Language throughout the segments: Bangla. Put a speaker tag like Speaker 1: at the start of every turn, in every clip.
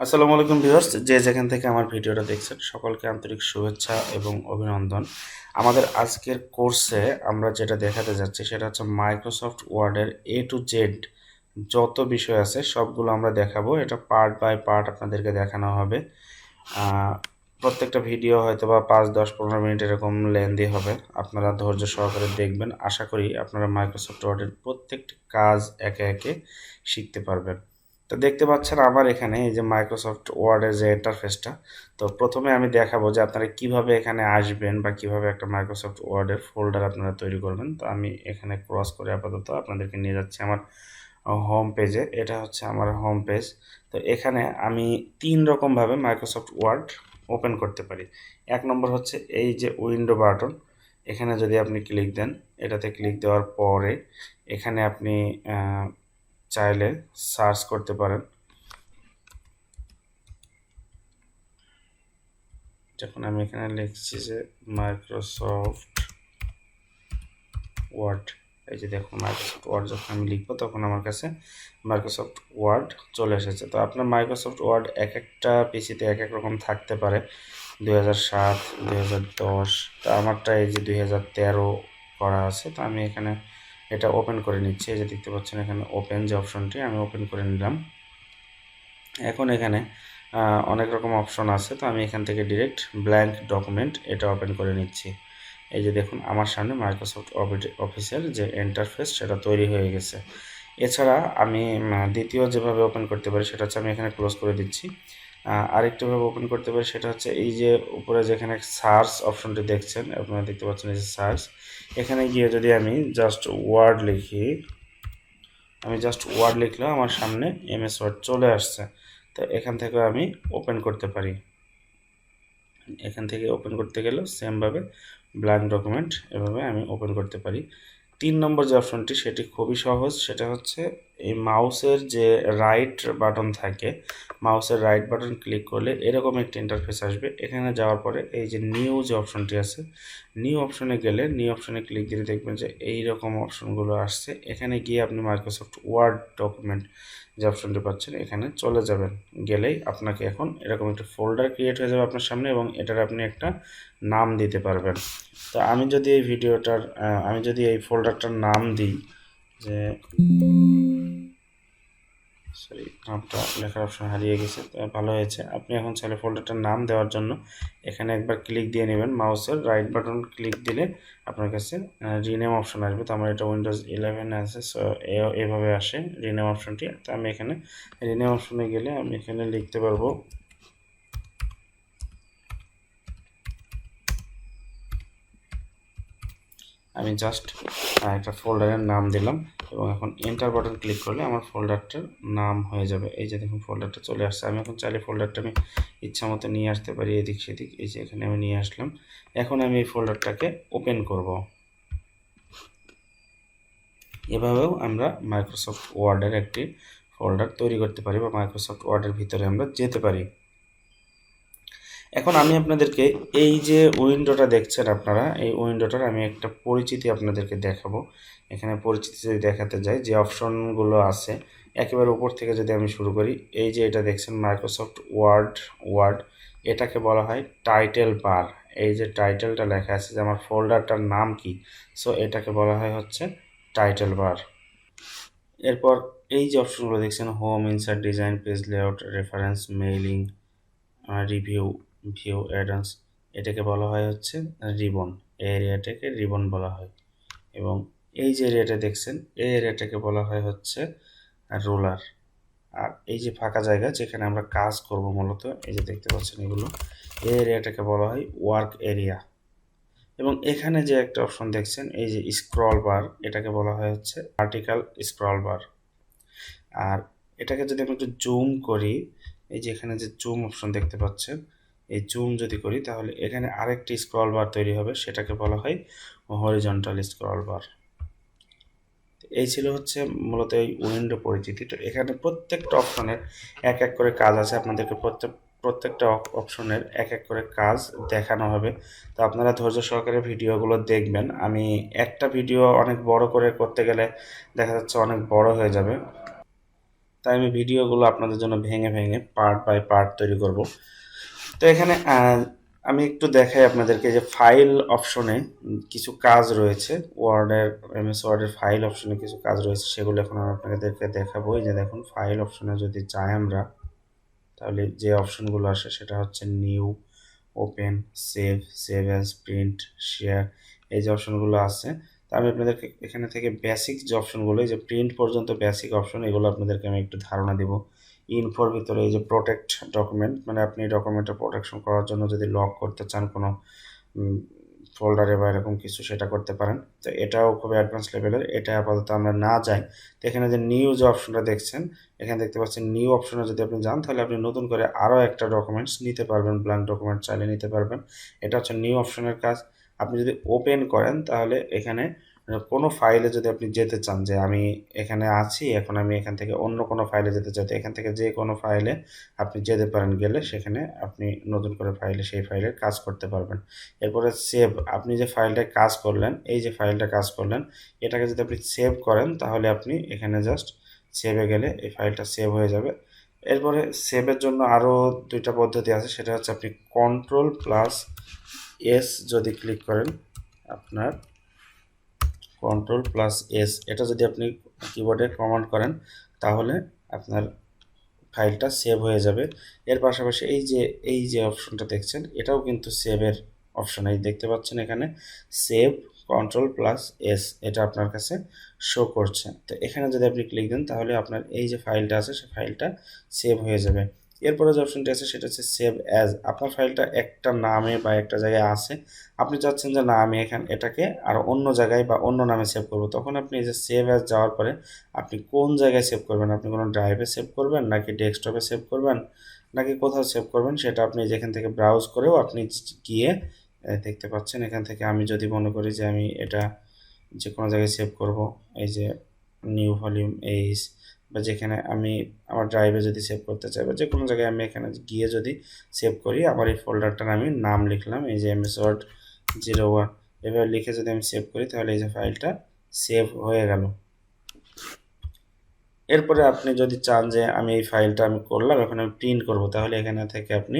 Speaker 1: আসসালামু আলাইকুম ভিউয়ার্স, যে যেখান থেকে আমার ভিডিওটা দেখছেন সকলকে আন্তরিক শুভেচ্ছা এবং অভিনন্দন। আমাদের আজকের কোর্সে আমরা যেটা দেখাতে যাচ্ছি সেটা হচ্ছে মাইক্রোসফট ওয়ার্ডের এ টু জেড যত বিষয় আছে সবগুলো আমরা দেখাবো। এটা পার্ট বাই পার্ট আপনাদেরকে দেখানো হবে। প্রত্যেকটা ভিডিও হয়তো বা 5, 10, 15 মিনিট এরকম লেন্দি হবে। আপনারা ধৈর্য সহকারে দেখবেন। আশা করি আপনারা মাইক্রোসফট ওয়ার্ডের প্রত্যেকটি কাজ একে একে শিখতে পারবেন। তো দেখতে পাচ্ছেন আমার এখানে এই যে মাইক্রোসফট ওয়ার্ডের যে ইন্টারফেসটা। তো প্রথমে আমি দেখাবো যে আপনারা কিভাবে এখানে আসবেন বা কিভাবে একটা মাইক্রোসফট ওয়ার্ডের ফোল্ডার আপনারা তৈরি করবেন। তো আমি এখানে ক্রস করে আপাতত আপনাদেরকে নিয়ে যাচ্ছি আমার হোম পেজে। এটা হচ্ছে আমার হোম পেজ। তো এখানে আমি 3 রকমভাবে মাইক্রোসফট ওয়ার্ড ওপেন করতে পারি। 1 নম্বর হচ্ছে এই যে উইন্ডো বাটন, এখানে যদি আপনি ক্লিক দেন, এটাতে ক্লিক দেওয়ার পরে এখানে আপনি চাইলে সার্চ করতে পারেন। যখন আমি এখানে লিখছি যে মাইক্রোসফট ওয়ার্ড, এই যে দেখুন মাইক্রোসফট ওয়ার্ড যখন আমি লিখবো তখন আমার কাছে মাইক্রোসফট ওয়ার্ড চলে এসেছে। তো আপনার মাইক্রোসফট ওয়ার্ড এক একটা পিসিতে এক এক রকম থাকতে পারে। 2007, 2010, তা আমারটা এই যে 2013 করা আছে। তো আমি এখানে এটা ওপেন করে নিচ্ছি। এই যে দেখতে পাচ্ছেন এখানে ওপেন যে অপশনটি, আমি ওপেন করে নিলাম। এখন এখানে অনেক রকম অপশন আছে। তো আমি এখান থেকে ডিরেক্ট ব্ল্যাঙ্ক ডকুমেন্ট এটা ওপেন করে নিচ্ছি। এই যে দেখুন আমার সামনে মাইক্রোসফট অফিসের যে ইন্টারফেস সেটা তৈরি হয়ে গেছে। এছাড়া আমি দ্বিতীয় যেভাবে ওপেন করতে পারি সেটা হচ্ছে আমি এখানে ক্লোজ করে দিচ্ছি। আরেকটাভাবে ওপেন করতে পারি সেটা হচ্ছে এই যে উপরে যেখানে সার্চ অপশনটি দেখছেন, আপনারা দেখতে পাচ্ছেন এই যে সার্চ, এখানে গিয়ে যদি আমি জাস্ট ওয়ার্ড লিখি, আমি জাস্ট ওয়ার্ড লিখলেও আমার সামনে এমএস ওয়ার্ড চলে আসছে। তো এখান থেকে আমি ওপেন করতে পারি। এখান থেকে ওপেন করতে গেলেও সেমভাবে ব্ল্যাঙ্ক ডকুমেন্ট এভাবে আমি ওপেন করতে পারি। 3 নম্বর যে অপশনটি সেটি খুবই সহজ। সেটা হচ্ছে এই মাউসের যে রাইট বাটন থাকে, মাউসের রাইট বাটন ক্লিক করলে এরকম একটি ইন্টারফেস আসবে। এখানে যাওয়ার পরে এই যে নিউ যে অপশনটি আছে, নিউ অপশনে গেলে নিউ অপশনে ক্লিক দিলে দেখবেন যে এই রকম অপশনগুলো আসছে। এখানে গিয়ে আপনি মাইক্রোসফট ওয়ার্ড ডকুমেন্ট যে অপশনটি পাচ্ছেন এখানে চলে যাবেন। গেলেই আপনাকে এখন এরকম একটা ফোল্ডার ক্রিয়েট হয়ে যাবে আপনার সামনে এবং এটার আপনি একটা নাম দিতে পারবেন। তো আমি যদি এই ভিডিওটার আমি যদি এই ফোল্ডারটার নাম দিই যে সরি, নামটা লেখার অপশন হারিয়ে গেছে, ভালো হয়েছে। আপনি এখন চাইলে ফোল্ডারটার নাম দেওয়ার জন্য এখানে একবার ক্লিক দিয়ে নেবেন। মাউসের রাইট বাটন ক্লিক দিলে আপনার কাছে রিনেম অপশন আসবে। তো আমার এটা উইন্ডোজ 11 আছে, সো এভাবে আসে রিনেম অপশনটি। তো আমি এখানে রিনেম অপশনে গেলে আমি এখানে লিখতে পারবো আমি জাস্ট একটা ফোল্ডারের নাম দিলাম এবং এখন এন্টার বাটন ক্লিক করলে আমার ফোল্ডারটার নাম হয়ে যাবে। এই যে দেখুন ফোল্ডারটা চলে আসছে। আমি এখন চাইলে ফোল্ডারটা আমি ইচ্ছা মতো নিয়ে আসতে পারি এদিক সেদিক। এই যে এখানে আমি নিয়ে আসলাম। এখন আমি এই ফোল্ডারটাকে ওপেন করব। এভাবেও আমরা মাইক্রোসফট ওয়ার্ডের একটি ফোল্ডার তৈরি করতে পারি বা মাইক্রোসফট ওয়ার্ডের ভিতরে আমরা যেতে পারি। এখন আমি আপনাদেরকে এই যে উইন্ডোটা দেখছেন আপনারা, এই উইন্ডোটার আমি একটা পরিচিতি আপনাদেরকে দেখাবো। এখানে পরিচিতি যদি দেখাতে যাই, যে অপশনগুলো আছে একেবারে উপর থেকে যদি আমি শুরু করি, এই যে এটা দেখছেন মাইক্রোসফট ওয়ার্ড, এটাকে বলা হয় টাইটেল বার। এই যে টাইটেলটা লেখা আছে যে আমার ফোল্ডারটার নাম কি, সো এটাকে বলা হয় হচ্ছে টাইটেল বার। এরপর এই যে অপশনগুলো দেখছেন home, insert, design, page layout, reference, mailing, review, view, add-ons, এটাকে বলা হয় হচ্ছে রিবন। এই এরিয়াটাকে রিবন বলা হয়। এবং এই যে এরিয়াটা দেখছেন এই এরিয়াটাকে বলা হয় হচ্ছে রোলার। আর এই যে ফাঁকা জায়গা যেখানে আমরা কাজ করব মূলত, এই যে দেখতে পাচ্ছেন এগুলো, এই এরিয়াটাকে বলা হয় ওয়ার্ক এরিয়া। এবং এখানে যে একটা অপশন দেখছেন এই যে স্ক্রল বার, এটাকে বলা হয় হচ্ছে ভার্টিক্যাল স্ক্রল বার। আর এটাকে যদি আমি একটু জুম করি, এই যে এখানে যে জুম অপশন দেখতে পাচ্ছেন, এই জুম যদি করি তাহলে এখানে আরেকটি স্ক্রল বার তৈরি হবে, সেটাকে বলা হয় হরিজন্টাল স্ক্রল বার। এই ছিল হচ্ছে মূলত এই উইন্ডো পরিচিতি। তো এখানে প্রত্যেকটা অপশনের এক এক করে কাজ আছে। আপনাদেরকে প্রত্যেকটা অপশনের এক এক করে কাজ দেখানো হবে। তো আপনারা ধৈর্য সহকারে ভিডিওগুলো দেখবেন। আমি একটা ভিডিও অনেক বড় করে করতে গেলে দেখা যাচ্ছে অনেক বড় হয়ে যাবে। তাই আমি ভিডিওগুলো আপনাদের জন্য ভেঙে ভেঙে পার্ট বাই পার্ট তৈরি করব। তো এখানে আমি একটু দেখাই আপনাদেরকে যে ফাইল অপশনে কিছু কাজ রয়েছে, এমএস ওয়ার্ডের ফাইল অপশনে কিছু কাজ রয়েছে, সেগুলো এখন আমি আপনাদেরকে দেখাবো। এই যে দেখুন, ফাইল অপশনে যদি যাই আমরা, তাহলে যে অপশনগুলো আসে সেটা হচ্ছে new, open, save as, print, share, এই যে অপশনগুলো আছে। তা আমি আপনাদেরকে এখানে থেকে বেসিক যে অপশনগুলো, এই যে প্রিন্ট পর্যন্ত বেসিক অপশন, এগুলো আপনাদেরকে আমি একটু ধারণা দিব। ইনফোর ভিতরে এই যে প্রোটেক্ট ডকুমেন্ট, মানে আপনি ডকুমেন্টের প্রোটেকশন করার জন্য যদি লক করতে চান কোনো ফোল্ডারে বা এরকম কিছু, সেটা করতে পারেন। তো এটাও খুব অ্যাডভান্স লেভেলের, এটা আপাতত আমরা না যাই। তো এখানে যে নিউ যে অপশনটা দেখছেন, এখানে দেখতে পাচ্ছেন নিউ অপশনে যদি আপনি যান, তাহলে আপনি নতুন করে আরও একটা ডকুমেন্টস নিতে পারবেন, ব্ল্যাঙ্ক ডকুমেন্ট চাইলে নিতে পারবেন। এটা হচ্ছে নিউ অপশনের কাজ। আপনি যদি ওপেন করেন, তাহলে এখানে কোনো ফাইলে যদি আপনি যেতে চান, যে আমি এখানে আছি, এখন আমি এখান থেকে অন্য কোনো ফাইলে যেতে চাই, তো এখান থেকে যে কোনো ফাইলে আপনি যেতে পারেন, গেলে সেখানে আপনি নতুন করে সেই ফাইলের কাজ করতে পারবেন। এরপরে সেভ, আপনি যে ফাইলটা কাজ করলেন, এই যে ফাইলটা কাজ করলেন, এটাকে যদি আপনি সেভ করেন, তাহলে আপনি এখানে জাস্ট সেভে গেলে এই ফাইলটা সেভ হয়ে যাবে। এরপরে সেভের জন্য আরও দুইটা পদ্ধতি আছে, সেটা হচ্ছে আপনি Ctrl+S যদি ক্লিক করেন, আপনার Ctrl+S, এটা যদি আপনি কিবোর্ডে কমান্ড করেন, তাহলে আপনার ফাইলটা সেভ হয়ে যাবে। এর পাশাপাশি এই যে অপশনটা দেখছেন, এটাও কিন্তু সেভের অপশন, এই দেখতে পাচ্ছেন এখানে সেভ Ctrl+S, এটা আপনার কাছে শো করছে। তো এখানে যদি আপনি ক্লিক দেন, তাহলে আপনার এই যে ফাইলটা আছে, সেই ফাইলটা সেভ হয়ে যাবে। এরপরে যে অপশনটি আছে সেটা হচ্ছে সেভ অ্যাজ। আপনার ফাইলটা একটা নামে বা একটা জায়গায় আছে, আপনি চাচ্ছেন যে না, আমি এটাকে আর অন্য জায়গায় বা অন্য নামে সেভ করব, তখন আপনি এই যে সেভ অ্যাজ যাওয়ার পরে আপনি কোন জায়গায় সেভ করবেন, আপনি কোনো ড্রাইভে সেভ করবেন, নাকি ডেস্কটপে সেভ করবেন, নাকি কোথাও সেভ করবেন, সেটা আপনি যেখান থেকে ব্রাউজ করেও আপনি গিয়ে দেখতে পাচ্ছেন। এখান থেকে আমি যদি মনে করি যে আমি এটা যে কোনো জায়গায় সেভ করব, এই যে নিউ ভলিউম বা যেখানে আমি আমার ড্রাইভে যদি সেভ করতে চাই, বা যে কোনো জায়গায় আমি এখানে গিয়ে যদি সেভ করি, আমার এই ফোল্ডারটার আমি নাম লিখলাম, এই যে MS-Word 01, এবার লিখে যদি আমি সেভ করি, তাহলে এই যে ফাইলটা সেভ হয়ে গেল। এরপরে আপনি যদি চান যে আমি এই ফাইলটা আমি করলাম, এখন আমি প্রিন্ট করব, তাহলে এখানে থেকে আপনি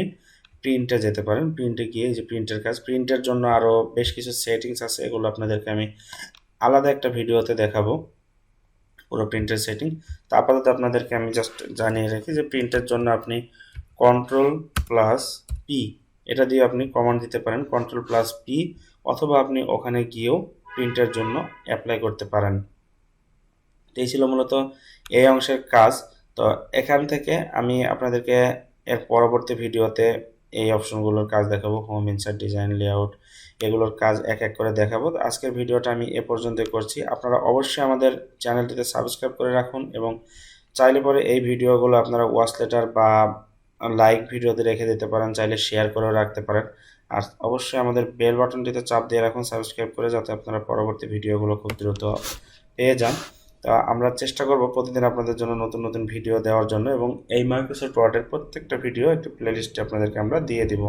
Speaker 1: প্রিন্টে যেতে পারেন। প্রিন্টে গিয়ে যে প্রিন্টের কাজ, প্রিন্টের জন্য আরও বেশ কিছু সেটিংস আছে, এগুলো আপনাদেরকে আমি আলাদা একটা ভিডিওতে দেখাবো, পুরো প্রিন্টের সেটিং। তো আপাতত আপনাদেরকে আমি জাস্ট জানিয়ে রাখি যে প্রিন্টের জন্য আপনি Ctrl+P, এটা দিয়ে আপনি কমান্ড দিতে পারেন, Ctrl+P, অথবা আপনি ওখানে গিয়েও প্রিন্টের জন্য অ্যাপ্লাই করতে পারেন। এই ছিল মূলত এই অংশের কাজ। তো এখান থেকে আমি আপনাদেরকে এর পরবর্তী ভিডিওতে এই অপশনগুলোর কাজ দেখাবো, হোম, ইনসার্ট, ডিজাইন, লেআউট, এগুলোর কাজ এক এক করে দেখাবো। আজকের ভিডিওটা আমি এ পর্যন্তই করছি। আপনারা অবশ্যই আমাদের চ্যানেলটিতে সাবস্ক্রাইব করে রাখুন, এবং চাইলে পরে এই ভিডিওগুলো আপনারা ওয়াচ লেটার বা লাইক ভিডিওতে রেখে দিতে পারেন, চাইলে শেয়ার করেও রাখতে পারেন। আর অবশ্যই আমাদের বেল বাটনটিতে চাপ দিয়ে রাখুন সাবস্ক্রাইব করে, যাতে আপনারা পরবর্তী ভিডিওগুলো খুব দ্রুত পেয়ে যান। তা আমরা চেষ্টা করব প্রতিদিন আপনাদের জন্য নতুন নতুন ভিডিও দেওয়ার জন্য, এবং এই মাইক্রোসফট ওয়ার্ডের প্রত্যেকটা ভিডিও একটা প্লেলিস্টে আপনাদেরকে আমরা দিয়ে দিব।